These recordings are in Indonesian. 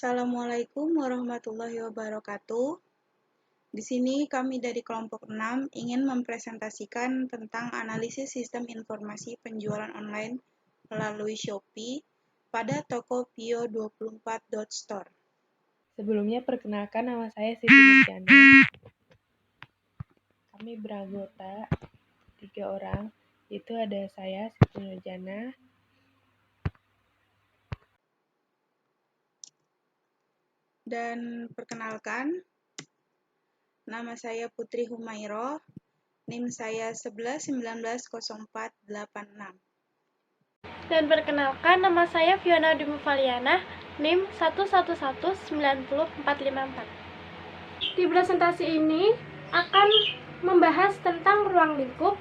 Assalamualaikum warahmatullahi wabarakatuh. Di sini kami dari kelompok 6 ingin mempresentasikan tentang analisis sistem informasi penjualan online melalui Shopee pada Tokopedia24.store. Sebelumnya perkenalkan, nama saya Siti Nurjana. Kami beranggota 3 orang, yaitu ada saya Siti Nurjana, Dan perkenalkan, nama saya Putri Humairoh, NIM saya 11190486. Dan perkenalkan, nama saya Fiona Dimufaliana, NIM 11190454. Di presentasi ini akan membahas tentang ruang lingkup,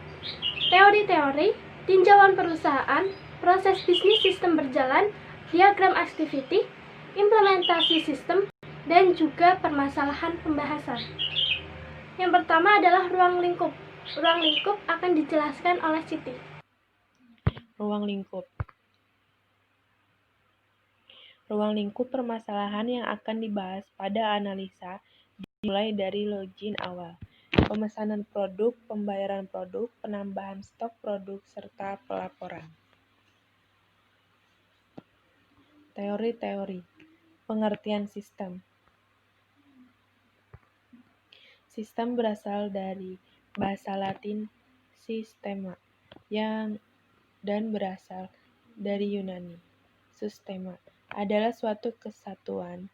teori-teori, tinjauan perusahaan, proses bisnis sistem berjalan, diagram activity, implementasi sistem, dan juga permasalahan pembahasan. Yang pertama adalah ruang lingkup. Ruang lingkup akan dijelaskan oleh Siti. ruang lingkup. Ruang lingkup permasalahan yang akan dibahas pada analisa dimulai dari login awal, pemesanan produk, pembayaran produk, penambahan stok produk, serta pelaporan. Teori-teori pengertian sistem. Sistem berasal dari bahasa Latin systema dan berasal dari Yunani. Systema adalah suatu kesatuan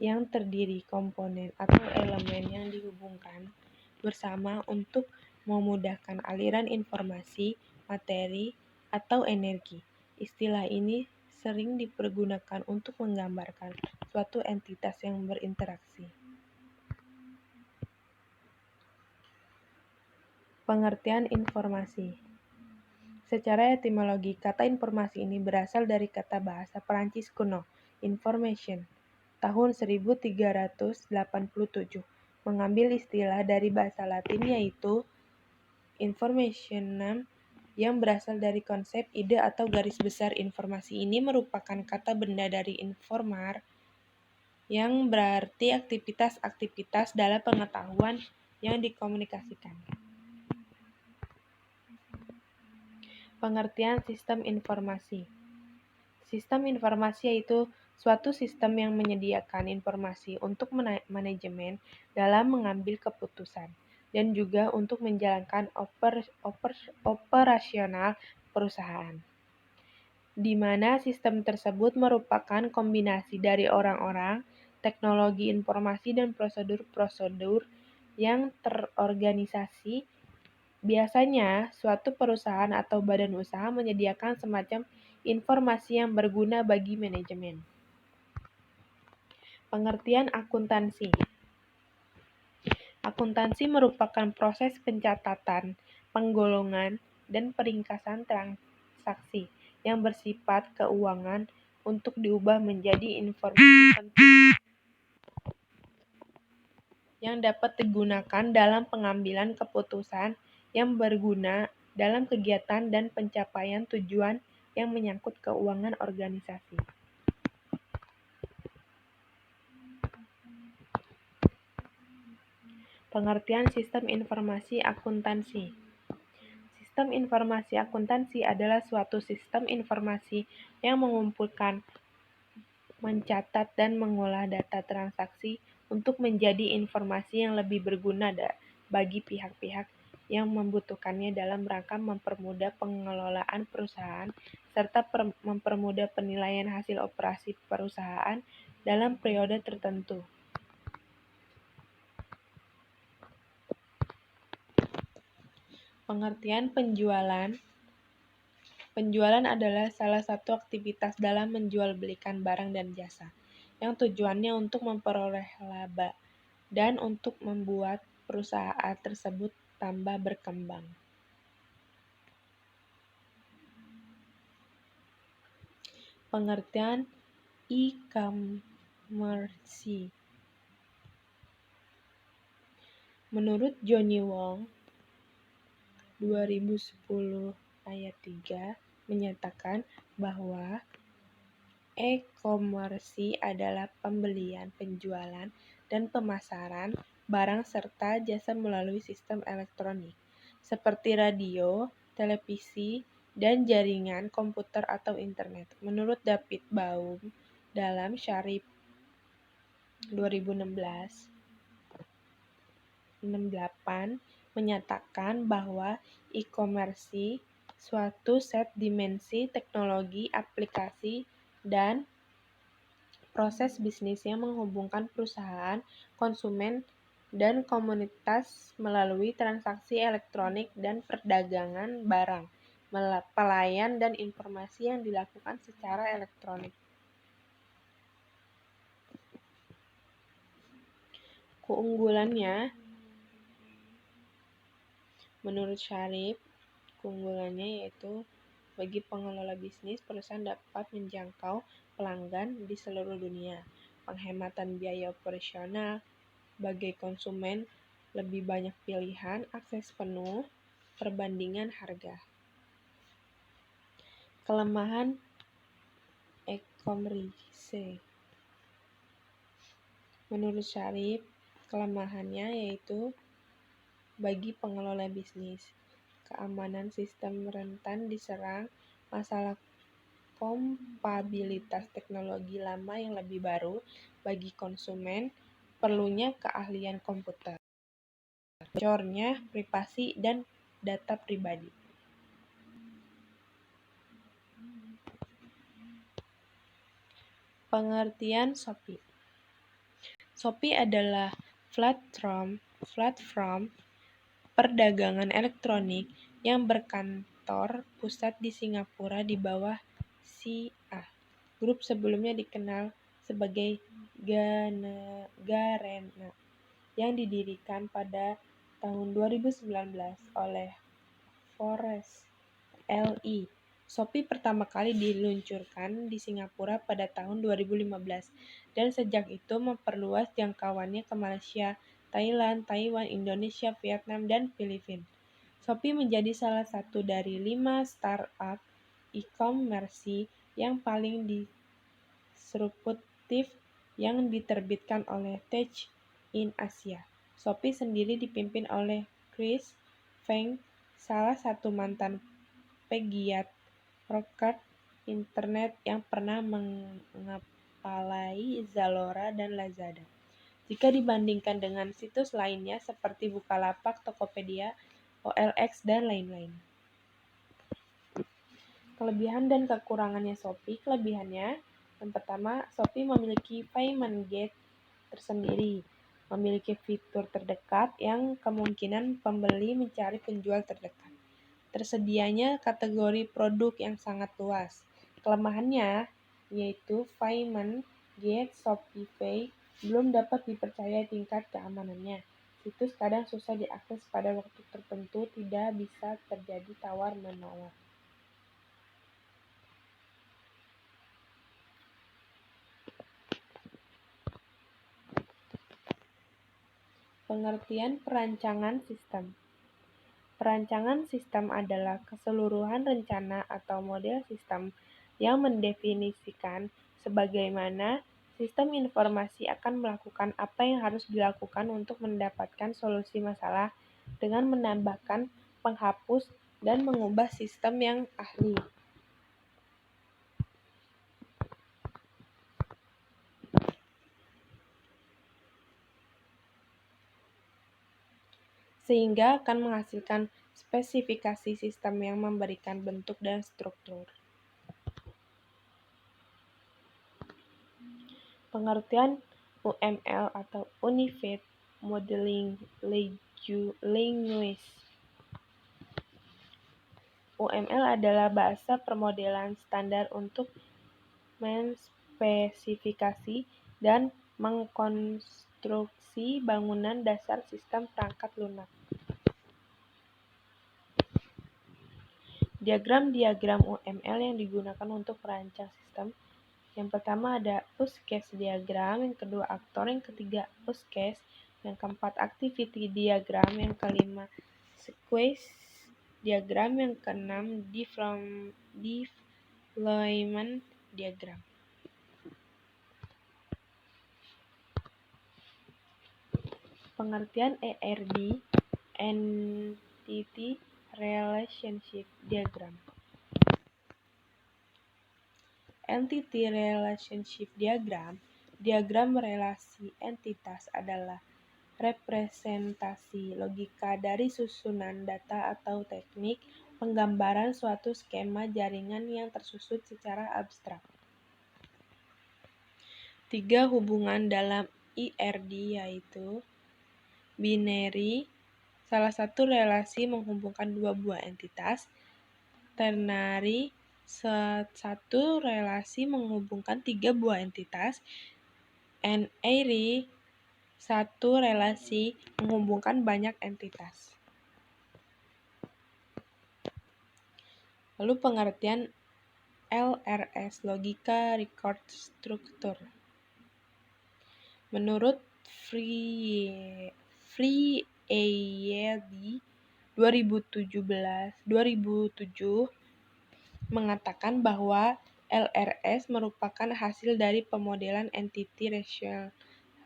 yang terdiri komponen atau elemen yang dihubungkan bersama untuk memudahkan aliran informasi, materi, atau energi. Istilah ini sering dipergunakan untuk menggambarkan suatu entitas yang berinteraksi. Pengertian informasi. Secara etimologi, kata informasi ini berasal dari kata bahasa Perancis kuno, information, tahun 1387, mengambil istilah dari bahasa Latin yaitu informationem yang berasal dari konsep, ide, atau garis besar. Informasi ini merupakan kata benda dari informar yang berarti aktivitas-aktivitas dalam pengetahuan yang dikomunikasikan. Pengertian sistem informasi. Sistem informasi yaitu suatu sistem yang menyediakan informasi untuk manajemen dalam mengambil keputusan dan juga untuk menjalankan operasional perusahaan, di mana sistem tersebut merupakan kombinasi dari orang-orang, teknologi informasi, dan prosedur-prosedur yang terorganisasi. Biasanya, suatu perusahaan atau badan usaha menyediakan semacam informasi yang berguna bagi manajemen. Pengertian akuntansi. Akuntansi merupakan proses pencatatan, penggolongan, dan peringkasan transaksi yang bersifat keuangan untuk diubah menjadi informasi penting yang dapat digunakan dalam pengambilan keputusan yang berguna dalam kegiatan dan pencapaian tujuan yang menyangkut keuangan organisasi. Pengertian sistem informasi akuntansi. Sistem informasi akuntansi adalah suatu sistem informasi yang mengumpulkan, mencatat, dan mengolah data transaksi untuk menjadi informasi yang lebih berguna bagi pihak-pihak yang membutuhkannya dalam rangka mempermudah pengelolaan perusahaan serta mempermudah penilaian hasil operasi perusahaan dalam periode tertentu. Pengertian penjualan. Penjualan adalah salah satu aktivitas dalam menjual-belikan barang dan jasa, yang tujuannya untuk memperoleh laba dan untuk membuat perusahaan tersebut tambah berkembang. Pengertian e-commerce. Menurut Johnny Wong, 2010 ayat 3 menyatakan bahwa E-commerce adalah pembelian, penjualan, dan pemasaran barang serta jasa melalui sistem elektronik, seperti radio, televisi, dan jaringan komputer atau internet. Menurut David Baum dalam Syarif 2016-68 menyatakan bahwa e-commerce suatu set dimensi teknologi, aplikasi, dan proses bisnis yang menghubungkan perusahaan, konsumen, dan komunitas melalui transaksi elektronik dan perdagangan barang, pelayan, dan informasi yang dilakukan secara elektronik. Keunggulannya, menurut Syarif, keunggulannya yaitu bagi pengelola bisnis, perusahaan dapat menjangkau pelanggan di seluruh dunia, penghematan biaya operasional, bagi konsumen lebih banyak pilihan, akses penuh, perbandingan harga. Kelemahan e-commerce. Menurut Syarif, kelemahannya yaitu bagi pengelola bisnis, keamanan sistem rentan diserang, masalah kompatibilitas teknologi lama yang lebih baru bagi konsumen, perlunya keahlian komputer, bocornya privasi dan data pribadi. Pengertian Shopee. Shopee adalah platform perdagangan elektronik yang berkantor pusat di Singapura di bawah CA Group, sebelumnya dikenal sebagai Garena, yang didirikan pada tahun 2019 oleh Forrest L.E. Shopee pertama kali diluncurkan di Singapura pada tahun 2015 dan sejak itu memperluas jangkauannya ke Malaysia, Thailand, Taiwan, Indonesia, Vietnam, dan Filipina. Shopee menjadi salah satu dari 5 startup e-commerce yang paling disruptif yang diterbitkan oleh Tech in Asia. Shopee sendiri dipimpin oleh Chris Feng, salah satu mantan pegiat rocker internet yang pernah mengepalai Zalora dan Lazada. Jika dibandingkan dengan situs lainnya seperti Bukalapak, Tokopedia, OLX, dan lain-lain. Kelebihan dan kekurangannya Shopee. Kelebihannya, yang pertama, Shopee memiliki payment gate tersendiri, memiliki fitur terdekat yang kemungkinan pembeli mencari penjual terdekat. Tersedianya kategori produk yang sangat luas. Kelemahannya yaitu payment gate Shopee belum dapat dipercaya tingkat keamanannya. Situs kadang susah diakses pada waktu tertentu, tidak bisa terjadi tawar-menawar. Pengertian perancangan sistem. Perancangan sistem adalah keseluruhan rencana atau model sistem yang mendefinisikan sebagaimana sistem informasi akan melakukan apa yang harus dilakukan untuk mendapatkan solusi masalah dengan menambahkan, menghapus, dan mengubah sistem yang ahli. Sehingga akan menghasilkan spesifikasi sistem yang memberikan bentuk dan struktur. Pengertian UML atau Unified Modeling Language. UML adalah bahasa permodelan standar untuk menspesifikasi dan mengkonstruksi bangunan dasar sistem perangkat lunak. Diagram UML yang digunakan untuk merancang sistem. Yang pertama ada use case diagram, yang kedua aktor, yang ketiga use case, yang keempat activity diagram, yang kelima sequence diagram, yang keenam deployment diagram. Pengertian ERD, Entity Relationship Diagram. Entity Relationship Diagram, diagram relasi entitas adalah representasi logika dari susunan data atau teknik penggambaran suatu skema jaringan yang tersusun secara abstrak. 3 hubungan dalam ERD yaitu binary, salah satu relasi menghubungkan dua buah entitas; ternary, satu relasi menghubungkan 3 buah entitas; and array, satu relasi menghubungkan banyak entitas. Lalu pengertian LRS, Logika Record Structure. Menurut Freire 2007 mengatakan bahwa LRS merupakan hasil dari pemodelan entity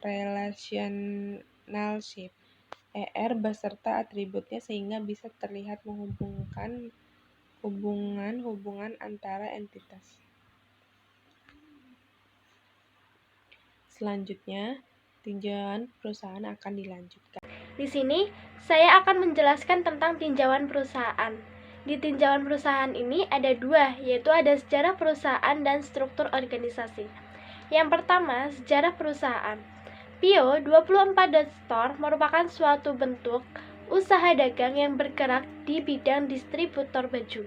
relationship ER beserta atributnya sehingga bisa terlihat menghubungkan hubungan antara entitas. Selanjutnya, tinjauan perusahaan akan dilanjutkan. Di sini, saya akan menjelaskan tentang tinjauan perusahaan. Di tinjauan perusahaan ini ada 2, yaitu ada sejarah perusahaan dan struktur organisasi. Yang pertama, sejarah perusahaan. Pio 24.store merupakan suatu bentuk usaha dagang yang bergerak di bidang distributor baju.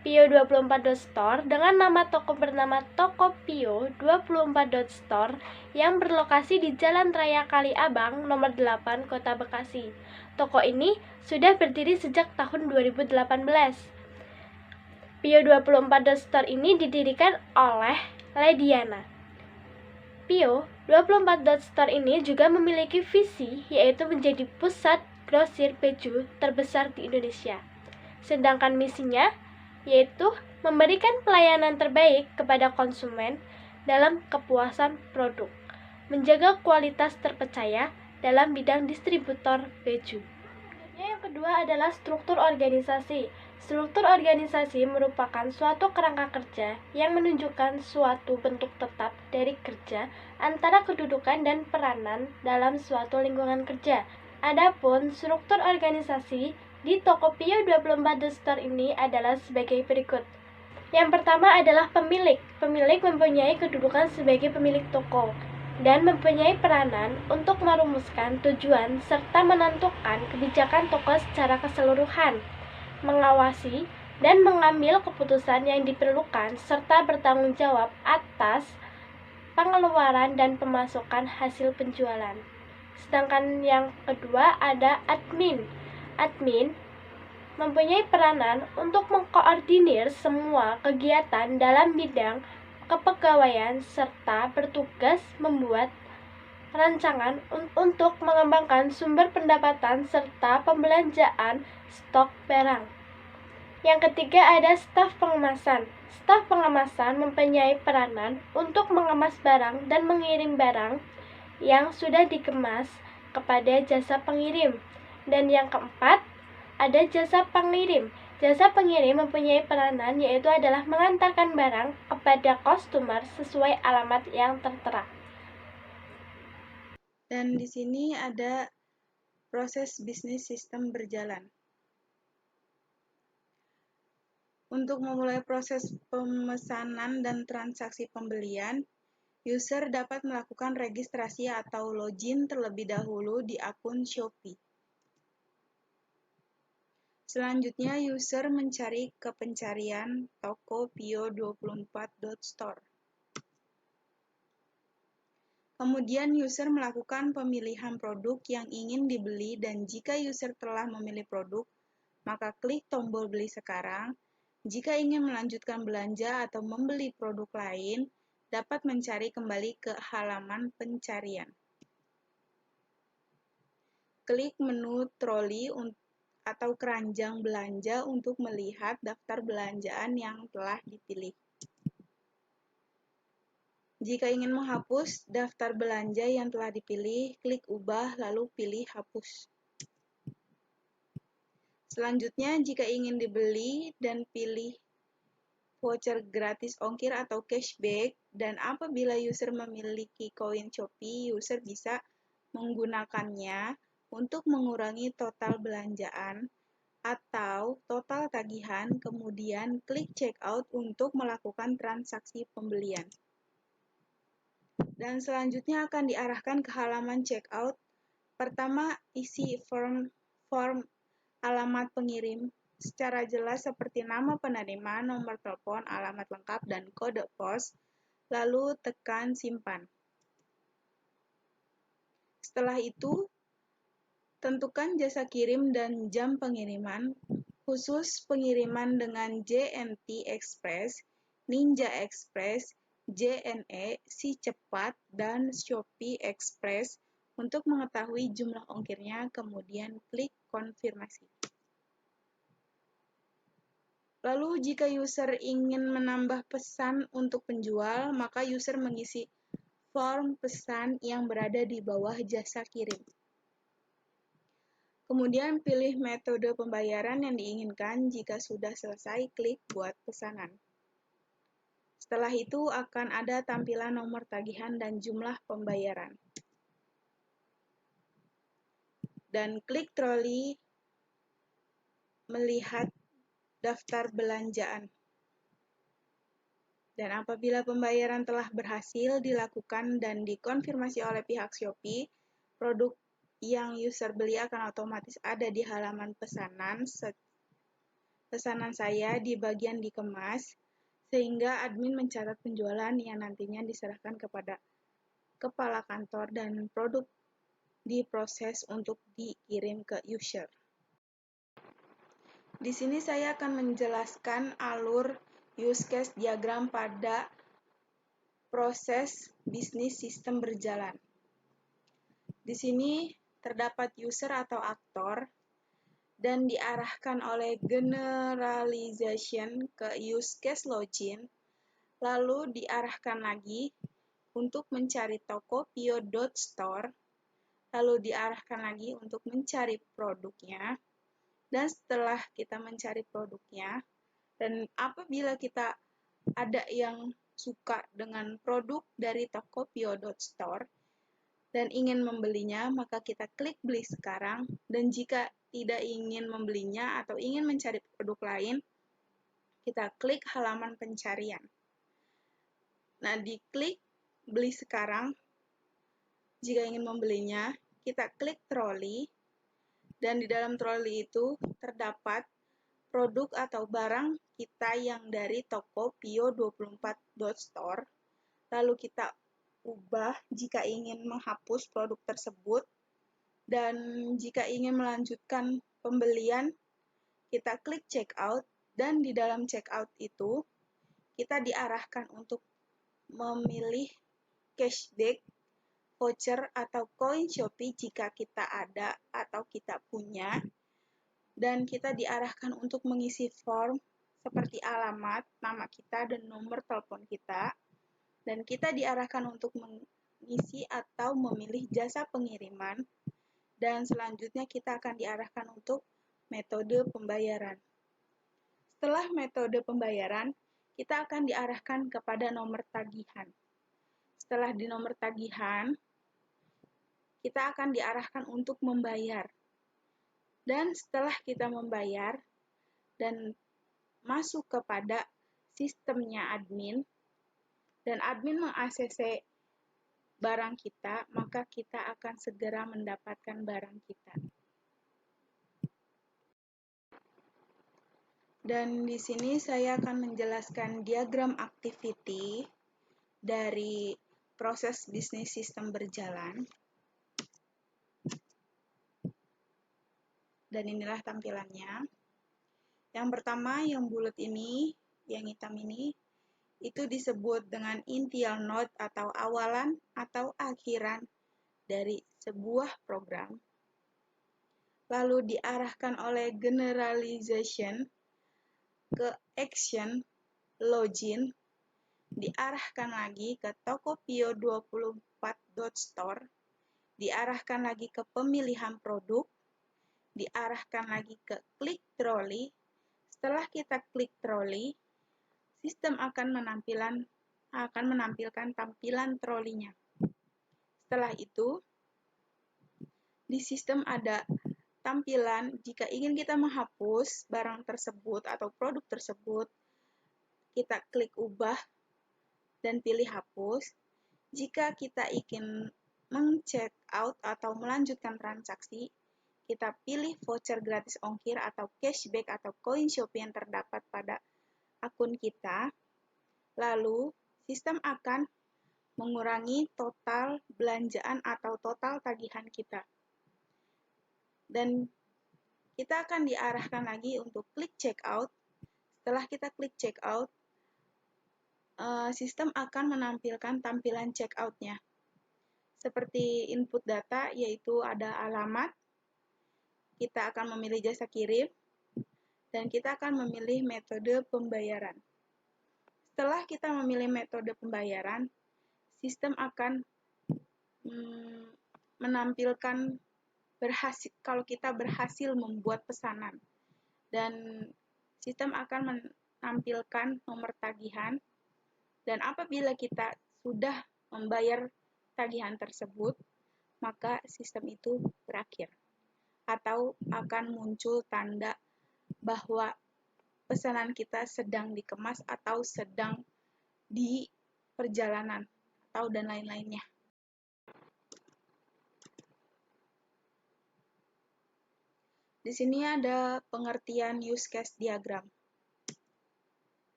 Pio 24.store dengan nama toko bernama Toko Pio 24.store yang berlokasi di Jalan Raya Kali Abang nomor 8 Kota Bekasi. Toko ini sudah berdiri sejak tahun 2018. Pio 24.store ini didirikan oleh Lediana. Pio 24.store ini juga memiliki visi yaitu menjadi pusat grosir baju terbesar di Indonesia. Sedangkan misinya yaitu memberikan pelayanan terbaik kepada konsumen dalam kepuasan produk, menjaga kualitas terpercaya dalam bidang distributor baju. Yang kedua adalah struktur organisasi. Struktur organisasi merupakan suatu kerangka kerja yang menunjukkan suatu bentuk tetap dari kerja antara kedudukan dan peranan dalam suatu lingkungan kerja. Adapun struktur organisasi di Toko Pio 24.store ini adalah sebagai berikut. Yang pertama adalah pemilik. Pemilik mempunyai kedudukan sebagai pemilik toko dan mempunyai peranan untuk merumuskan tujuan serta menentukan kebijakan toko secara keseluruhan, mengawasi dan mengambil keputusan yang diperlukan serta bertanggung jawab atas pengeluaran dan pemasukan hasil penjualan. Sedangkan yang kedua ada admin. Admin mempunyai peranan untuk mengkoordinir semua kegiatan dalam bidang kepegawaian serta bertugas membuat rancangan untuk mengembangkan sumber pendapatan serta pembelanjaan stok barang. Yang ketiga ada staf pengemasan. Staf pengemasan mempunyai peranan untuk mengemas barang dan mengirim barang yang sudah dikemas kepada jasa pengirim. Dan yang keempat, ada jasa pengirim. Jasa pengirim mempunyai peranan yaitu adalah mengantarkan barang kepada customer sesuai alamat yang tertera. Dan di sini ada proses bisnis sistem berjalan. Untuk memulai proses pemesanan dan transaksi pembelian, user dapat melakukan registrasi atau login terlebih dahulu di akun Shopee. Selanjutnya, user mencari ke pencarian Toko Pio 24.store. Kemudian, user melakukan pemilihan produk yang ingin dibeli dan jika user telah memilih produk, maka klik tombol beli sekarang. Jika ingin melanjutkan belanja atau membeli produk lain, dapat mencari kembali ke halaman pencarian. Klik menu troli atau keranjang belanja untuk melihat daftar belanjaan yang telah dipilih. Jika ingin menghapus daftar belanja yang telah dipilih, klik Ubah lalu pilih Hapus. Selanjutnya, jika ingin dibeli dan pilih voucher gratis ongkir atau cashback, dan apabila user memiliki koin Shopee, user bisa menggunakannya untuk mengurangi total belanjaan atau total tagihan, kemudian klik checkout untuk melakukan transaksi pembelian. Dan selanjutnya akan diarahkan ke halaman checkout. Pertama, isi form alamat pengirim secara jelas seperti nama penerima, nomor telepon, alamat lengkap, dan kode pos, lalu tekan simpan. Setelah itu, tentukan jasa kirim dan jam pengiriman, khusus pengiriman dengan JNT Express, Ninja Express, JNE, Si Cepat, dan Shopee Express untuk mengetahui jumlah ongkirnya, kemudian klik konfirmasi. Lalu jika user ingin menambah pesan untuk penjual, maka user mengisi form pesan yang berada di bawah jasa kirim. Kemudian pilih metode pembayaran yang diinginkan. Jika sudah selesai, klik buat pesanan. Setelah itu akan ada tampilan nomor tagihan dan jumlah pembayaran. Dan klik troli melihat daftar belanjaan. Dan apabila pembayaran telah berhasil dilakukan dan dikonfirmasi oleh pihak Shopee, produk yang user beli akan otomatis ada di halaman pesanan saya di bagian dikemas, sehingga admin mencatat penjualan yang nantinya diserahkan kepada kepala kantor dan produk diproses untuk dikirim ke user. Di sini saya akan menjelaskan alur use case diagram pada proses bisnis sistem berjalan. Di sini terdapat user atau aktor dan diarahkan oleh generalization ke use case login, lalu diarahkan lagi untuk mencari Tokopedia.store, lalu diarahkan lagi untuk mencari produknya. Dan setelah kita mencari produknya, dan apabila kita ada yang suka dengan produk dari Tokopedia.store dan ingin membelinya, maka kita klik beli sekarang. Dan jika tidak ingin membelinya atau ingin mencari produk lain, kita klik halaman pencarian. Nah, diklik beli sekarang. Jika ingin membelinya, kita klik troli. Dan di dalam troli itu terdapat produk atau barang kita yang dari Tokopedia24.store. Lalu kita ubah jika ingin menghapus produk tersebut. Dan jika ingin melanjutkan pembelian, kita klik checkout. Dan di dalam checkout itu, kita diarahkan untuk memilih cashback, voucher, atau koin Shopee jika kita ada atau kita punya. Dan kita diarahkan untuk mengisi form seperti alamat, nama kita, dan nomor telepon kita. Dan kita diarahkan untuk mengisi atau memilih jasa pengiriman. Dan selanjutnya kita akan diarahkan untuk metode pembayaran. Setelah metode pembayaran, kita akan diarahkan kepada nomor tagihan. Setelah di nomor tagihan, kita akan diarahkan untuk membayar. Dan setelah kita membayar dan masuk kepada sistemnya admin, dan admin meng-ACC barang kita, maka kita akan segera mendapatkan barang kita. Dan di sini saya akan menjelaskan diagram activity dari proses bisnis sistem berjalan. Dan inilah tampilannya. Yang pertama, yang bulat ini, yang hitam ini, itu disebut dengan initial node atau awalan atau akhiran dari sebuah program. Lalu diarahkan oleh generalization ke action login, diarahkan lagi ke Tokopedia24.store, diarahkan lagi ke pemilihan produk, diarahkan lagi ke klik troli. Setelah kita klik troli, sistem akan menampilkan tampilan trolinya. Setelah itu, di sistem ada tampilan jika ingin kita menghapus barang tersebut atau produk tersebut, kita klik ubah dan pilih hapus. Jika kita ingin meng-check out atau melanjutkan transaksi, kita pilih voucher gratis ongkir atau cashback atau koin Shopee yang terdapat pada akun kita. Lalu, sistem akan mengurangi total belanjaan atau total tagihan kita. Dan kita akan diarahkan lagi untuk klik checkout. Setelah kita klik checkout, sistem akan menampilkan tampilan checkout-nya. Seperti input data, yaitu ada alamat, kita akan memilih jasa kirim, dan kita akan memilih metode pembayaran. Setelah kita memilih metode pembayaran, sistem akan menampilkan kalau kita berhasil membuat pesanan. Dan sistem akan menampilkan nomor tagihan, dan apabila kita sudah membayar tagihan tersebut, maka sistem itu berakhir. Atau akan muncul tanda bahwa pesanan kita sedang dikemas atau sedang di perjalanan atau dan lain-lainnya. Di sini ada pengertian use case diagram.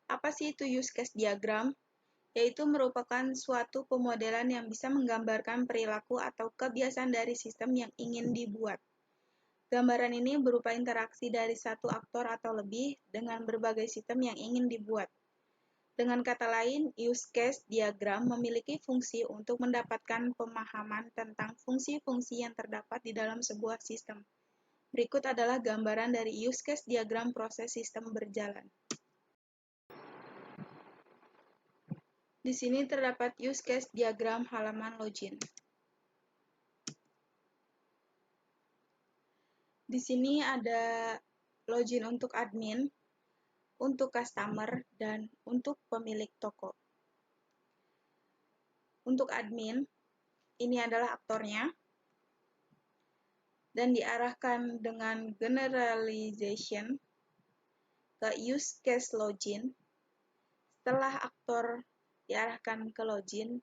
Apa sih itu use case diagram? Yaitu merupakan suatu pemodelan yang bisa menggambarkan perilaku atau kebiasaan dari sistem yang ingin dibuat. Gambaran ini berupa interaksi dari satu aktor atau lebih dengan berbagai sistem yang ingin dibuat. Dengan kata lain, use case diagram memiliki fungsi untuk mendapatkan pemahaman tentang fungsi-fungsi yang terdapat di dalam sebuah sistem. Berikut adalah gambaran dari use case diagram proses sistem berjalan. Di sini terdapat use case diagram halaman login. Di sini ada login untuk admin, untuk customer, dan untuk pemilik toko. Untuk admin, ini adalah aktornya, dan diarahkan dengan generalization ke use case login. Setelah aktor diarahkan ke login,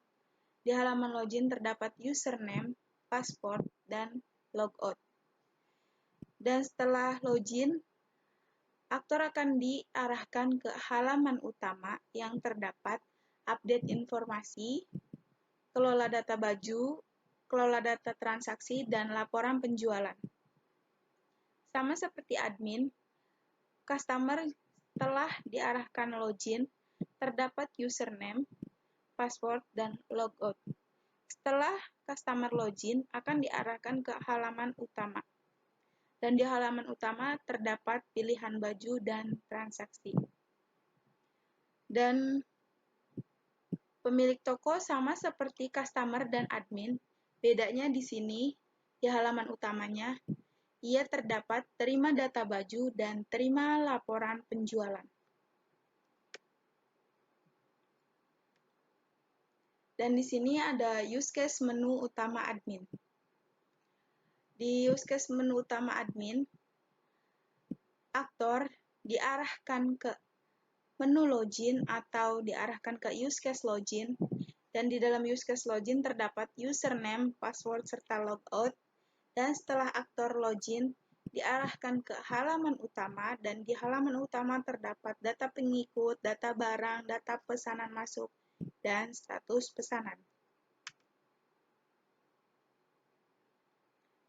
di halaman login terdapat username, password, dan logout. Dan setelah login, aktor akan diarahkan ke halaman utama yang terdapat update informasi, kelola data baju, kelola data transaksi, dan laporan penjualan. Sama seperti admin, customer setelah diarahkan login, terdapat username, password, dan logout. Setelah customer login, akan diarahkan ke halaman utama. Dan di halaman utama terdapat pilihan baju dan transaksi. Dan pemilik toko sama seperti customer dan admin, bedanya di sini, di halaman utamanya, ia terdapat terima data baju dan terima laporan penjualan. Dan di sini ada use case menu utama admin. Di use case menu utama admin, aktor diarahkan ke menu login atau diarahkan ke use case login, dan di dalam use case login terdapat username, password, serta logout, dan setelah aktor login diarahkan ke halaman utama, dan di halaman utama terdapat data pengikut, data barang, data pesanan masuk, dan status pesanan.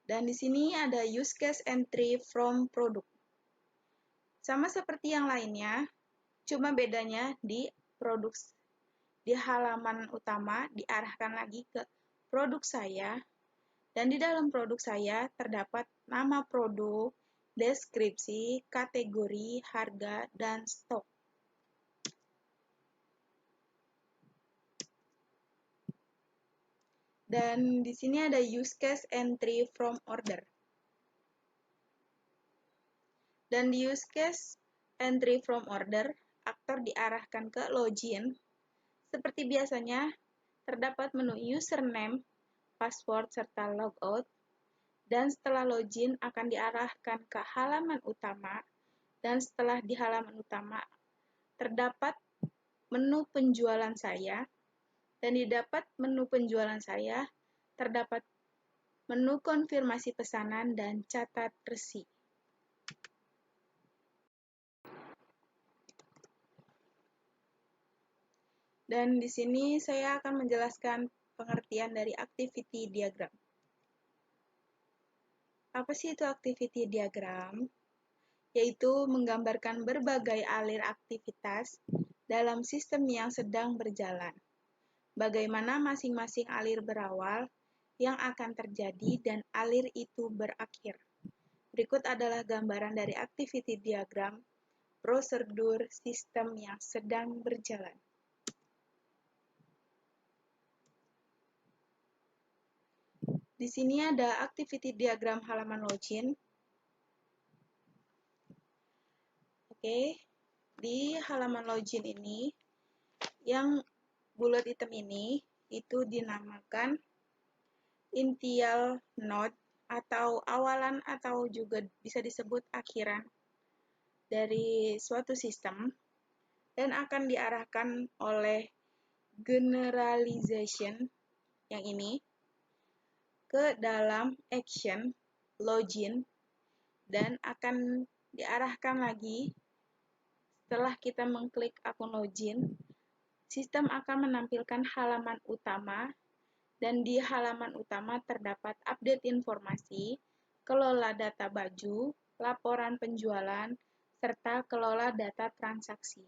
Dan di sini ada use case entry from product. Sama seperti yang lainnya, cuma bedanya di produk. Di halaman utama diarahkan lagi ke produk saya, dan di dalam produk saya terdapat nama produk, deskripsi, kategori, harga, dan stok. Dan di sini ada use case entry from order. Dan di use case entry from order, aktor diarahkan ke login. Seperti biasanya, terdapat menu username, password, serta logout. Dan setelah login akan diarahkan ke halaman utama. Dan setelah di halaman utama, terdapat menu penjualan saya. Dan di dapat menu penjualan saya, terdapat menu konfirmasi pesanan dan catat resi. Dan di sini saya akan menjelaskan pengertian dari activity diagram. Apa sih itu activity diagram? Yaitu menggambarkan berbagai alir aktivitas dalam sistem yang sedang berjalan. Bagaimana masing-masing alir berawal, yang akan terjadi, dan alir itu berakhir. Berikut adalah gambaran dari activity diagram prosedur sistem yang sedang berjalan. Di sini ada activity diagram halaman login. Oke, di halaman login ini, yang bulat hitam ini itu dinamakan initial node atau awalan atau juga bisa disebut akhiran dari suatu sistem dan akan diarahkan oleh generalization yang ini ke dalam action login dan akan diarahkan lagi setelah kita mengklik akun login. Sistem akan menampilkan halaman utama, dan di halaman utama terdapat update informasi, kelola data baju, laporan penjualan, serta kelola data transaksi.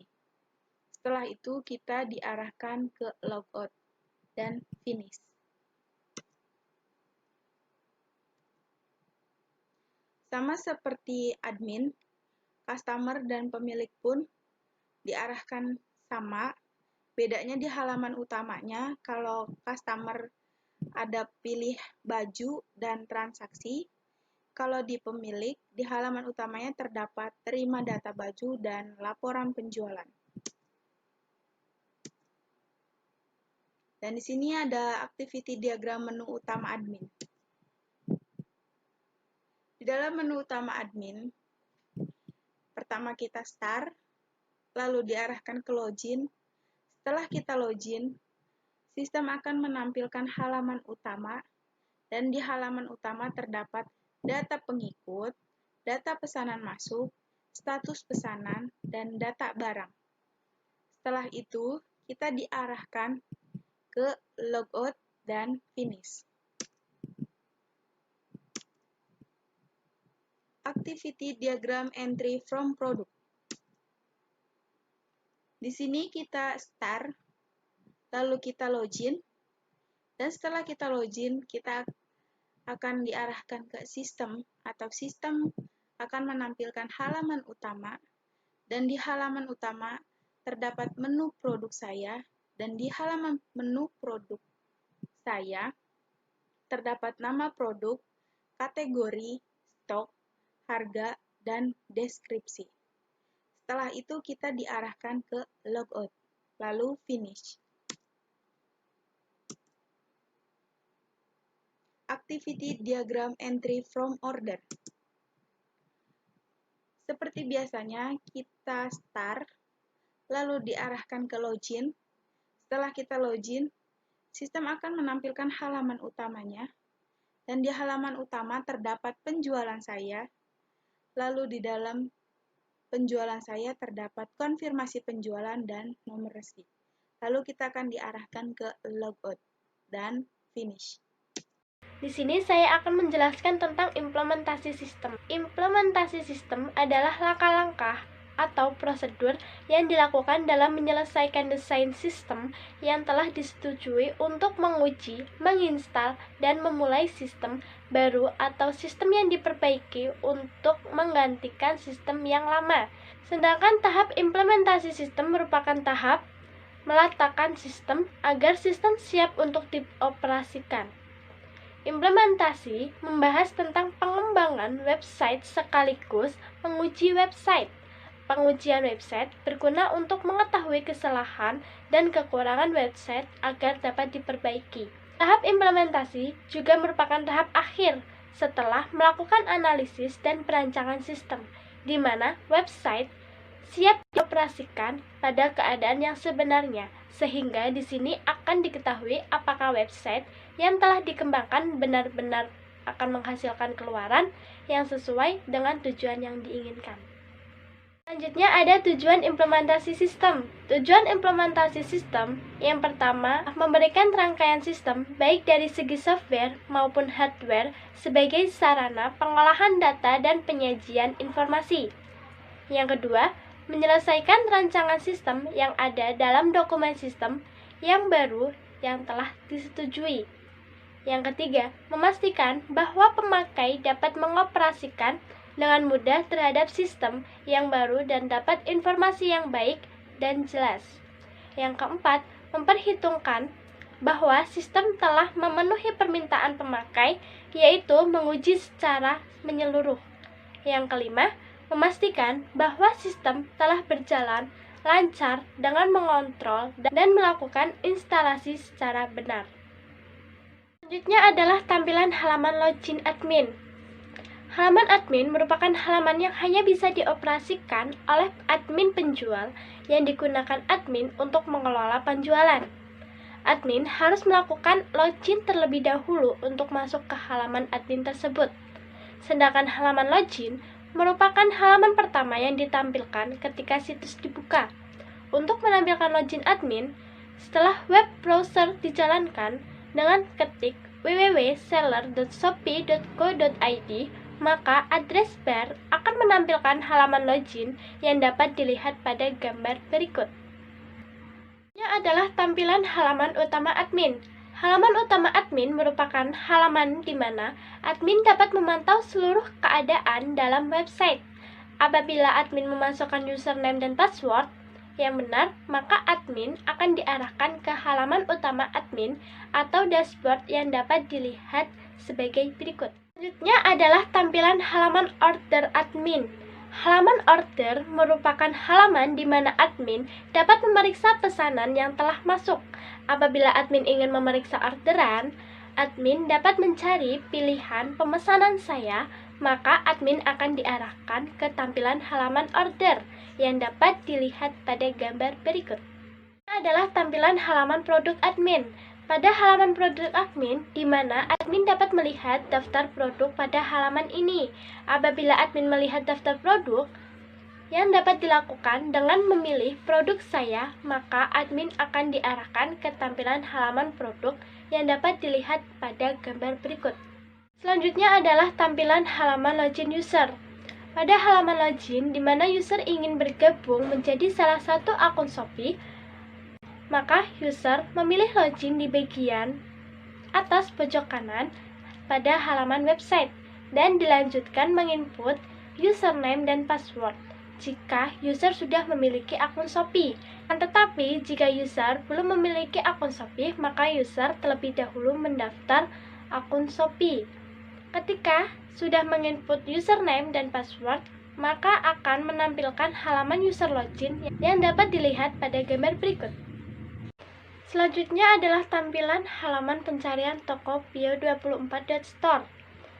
Setelah itu kita diarahkan ke logout dan finish. Sama seperti admin, customer dan pemilik pun diarahkan sama. Bedanya di halaman utamanya, kalau customer ada pilih baju dan transaksi, kalau di pemilik, di halaman utamanya terdapat terima data baju dan laporan penjualan. Dan di sini ada activity diagram menu utama admin. Di dalam menu utama admin, pertama kita start, lalu diarahkan ke login. Setelah kita login, sistem akan menampilkan halaman utama, dan di halaman utama terdapat data pengikut, data pesanan masuk, status pesanan, dan data barang. Setelah itu, kita diarahkan ke logout dan finish. Activity diagram entry from product. Di sini kita start, lalu kita login, dan setelah kita login, kita akan diarahkan ke sistem, atau sistem akan menampilkan halaman utama, dan di halaman utama terdapat menu produk saya, dan di halaman menu produk saya terdapat nama produk, kategori, stok, harga, dan deskripsi. Setelah itu kita diarahkan ke logout, lalu finish. Activity diagram entry from order. Seperti biasanya, kita start, lalu diarahkan ke login. Setelah kita login, sistem akan menampilkan halaman utamanya, dan di halaman utama terdapat penjualan saya, lalu di dalam penjualan saya terdapat konfirmasi penjualan dan nomor resi. Lalu kita akan diarahkan ke logout dan finish. Di sini saya akan menjelaskan tentang implementasi sistem. Implementasi sistem adalah langkah-langkah atau prosedur yang dilakukan dalam menyelesaikan desain sistem yang telah disetujui untuk menguji, menginstal, dan memulai sistem baru atau sistem yang diperbaiki untuk menggantikan sistem yang lama. Sedangkan tahap implementasi sistem merupakan tahap meletakkan sistem agar sistem siap untuk dioperasikan. Implementasi membahas tentang pengembangan website sekaligus menguji website. Pengujian website berguna untuk mengetahui kesalahan dan kekurangan website agar dapat diperbaiki. Tahap implementasi juga merupakan tahap akhir setelah melakukan analisis dan perancangan sistem, di mana website siap dioperasikan pada keadaan yang sebenarnya, sehingga di sini akan diketahui apakah website yang telah dikembangkan benar-benar akan menghasilkan keluaran yang sesuai dengan tujuan yang diinginkan. Selanjutnya ada tujuan implementasi sistem. Tujuan implementasi sistem yang pertama, memberikan rangkaian sistem baik dari segi software maupun hardware sebagai sarana pengolahan data dan penyajian informasi. Yang kedua, menyelesaikan rancangan sistem yang ada dalam dokumen sistem yang baru yang telah disetujui. Yang ketiga, memastikan bahwa pemakai dapat mengoperasikan dengan mudah terhadap sistem yang baru dan dapat informasi yang baik dan jelas. Yang keempat, memperhitungkan bahwa sistem telah memenuhi permintaan pemakai, yaitu menguji secara menyeluruh. Yang kelima, memastikan bahwa sistem telah berjalan lancar dengan mengontrol dan melakukan instalasi secara benar. Selanjutnya adalah tampilan halaman login admin. Halaman admin merupakan halaman yang hanya bisa dioperasikan oleh admin penjual yang digunakan admin untuk mengelola penjualan. Admin harus melakukan login terlebih dahulu untuk masuk ke halaman admin tersebut. Sedangkan halaman login merupakan halaman pertama yang ditampilkan ketika situs dibuka. Untuk menampilkan login admin, setelah web browser dijalankan dengan ketik www.seller.shopee.co.id, maka address bar akan menampilkan halaman login yang dapat dilihat pada gambar berikut. Ini adalah tampilan halaman utama admin. Halaman utama admin merupakan halaman di mana admin dapat memantau seluruh keadaan dalam website. Apabila admin memasukkan username dan password yang benar, maka admin akan diarahkan ke halaman utama admin atau dashboard yang dapat dilihat sebagai berikut. Selanjutnya adalah tampilan halaman order admin. Halaman order merupakan halaman di mana admin dapat memeriksa pesanan yang telah masuk. Apabila admin ingin memeriksa orderan, admin dapat mencari pilihan pemesanan saya, maka admin akan diarahkan ke tampilan halaman order yang dapat dilihat pada gambar berikut. Ini adalah tampilan halaman produk admin. Pada halaman produk admin, di mana admin dapat melihat daftar produk pada halaman ini. Apabila admin melihat daftar produk, yang dapat dilakukan dengan memilih produk saya, maka admin akan diarahkan ke tampilan halaman produk yang dapat dilihat pada gambar berikut. Selanjutnya adalah tampilan halaman login user. Pada halaman login, di mana user ingin bergabung menjadi salah satu akun Shopee, maka user memilih login di bagian atas pojok kanan pada halaman website dan dilanjutkan menginput username dan password jika user sudah memiliki akun Shopee. Tetapi jika user belum memiliki akun Shopee, maka user terlebih dahulu mendaftar akun Shopee. Ketika sudah menginput username dan password, maka akan menampilkan halaman user login yang dapat dilihat pada gambar berikut. Selanjutnya adalah tampilan halaman pencarian Tokopedia24.store.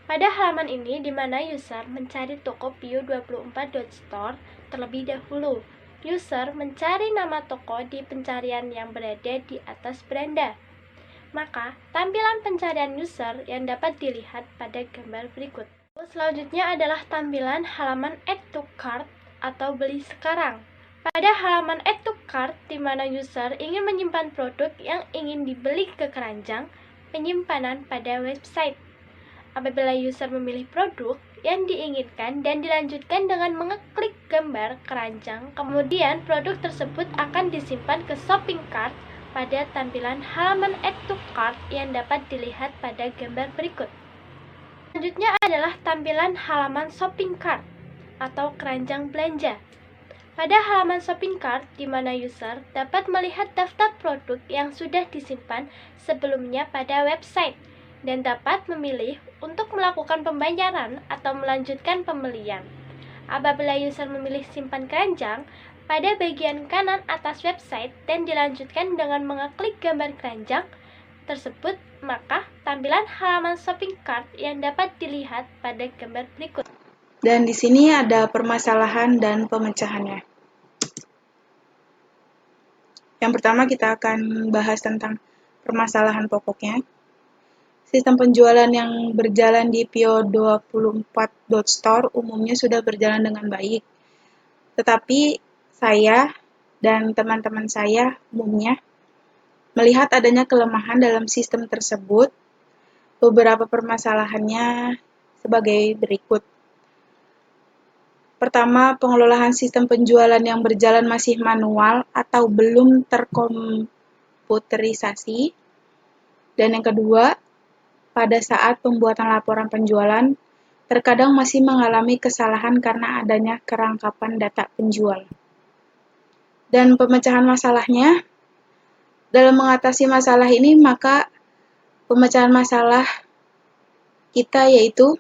Pada halaman ini, di mana user mencari Tokopedia24.store terlebih dahulu. User mencari nama toko di pencarian yang berada di atas beranda. Maka, tampilan pencarian user yang dapat dilihat pada gambar berikut. Selanjutnya adalah tampilan halaman Add to Cart atau beli sekarang. Pada halaman Add to Cart, di mana user ingin menyimpan produk yang ingin dibeli ke keranjang penyimpanan pada website. Apabila user memilih produk yang diinginkan dan dilanjutkan dengan mengeklik gambar keranjang, kemudian produk tersebut akan disimpan ke shopping cart pada tampilan halaman Add to Cart yang dapat dilihat pada gambar berikut. Selanjutnya adalah tampilan halaman shopping cart atau keranjang belanja. pada halaman shopping cart di mana user dapat melihat daftar produk yang sudah disimpan sebelumnya pada website dan dapat memilih untuk melakukan pembayaran atau melanjutkan pembelian. Apabila user memilih simpan keranjang, pada bagian kanan atas website dan dilanjutkan dengan mengeklik gambar keranjang tersebut, maka tampilan halaman shopping cart yang dapat dilihat pada gambar berikut. Dan di sini ada permasalahan dan pemecahannya. Yang pertama kita akan bahas tentang permasalahan pokoknya. Sistem penjualan yang berjalan di Pio24.store umumnya sudah berjalan dengan baik. Tetapi saya dan teman-teman saya umumnya melihat adanya kelemahan dalam sistem tersebut. Beberapa permasalahannya sebagai berikut. Pertama, pengelolaan sistem penjualan yang berjalan masih manual atau belum terkomputerisasi. Dan yang kedua, pada saat pembuatan laporan penjualan, terkadang masih mengalami kesalahan karena adanya kerangkapan data penjual. Dan pemecahan masalahnya, dalam mengatasi masalah ini, maka pemecahan masalah kita yaitu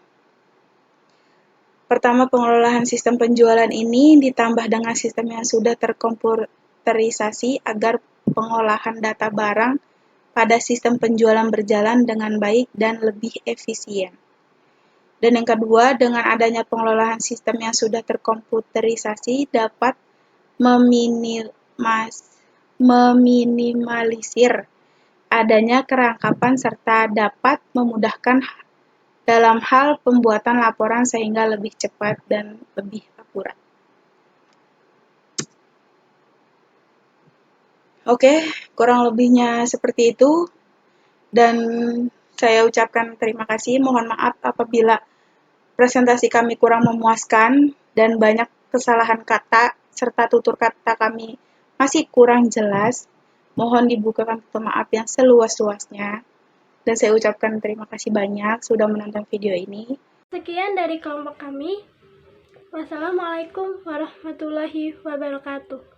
pertama, pengelolaan sistem penjualan ini ditambah dengan sistem yang sudah terkomputerisasi agar pengolahan data barang pada sistem penjualan berjalan dengan baik dan lebih efisien. Dan yang kedua, dengan adanya pengelolaan sistem yang sudah terkomputerisasi dapat meminimalisir adanya kerangkapan serta dapat memudahkan dalam hal pembuatan laporan sehingga lebih cepat dan lebih akurat. Oke, kurang lebihnya seperti itu. Dan saya ucapkan terima kasih. Mohon maaf apabila presentasi kami kurang memuaskan dan banyak kesalahan kata serta tutur kata kami masih kurang jelas. Mohon dibukakan pintu maaf yang seluas-luasnya. Dan saya ucapkan terima kasih banyak sudah menonton video ini. Sekian dari kelompok kami. Wassalamualaikum warahmatullahi wabarakatuh.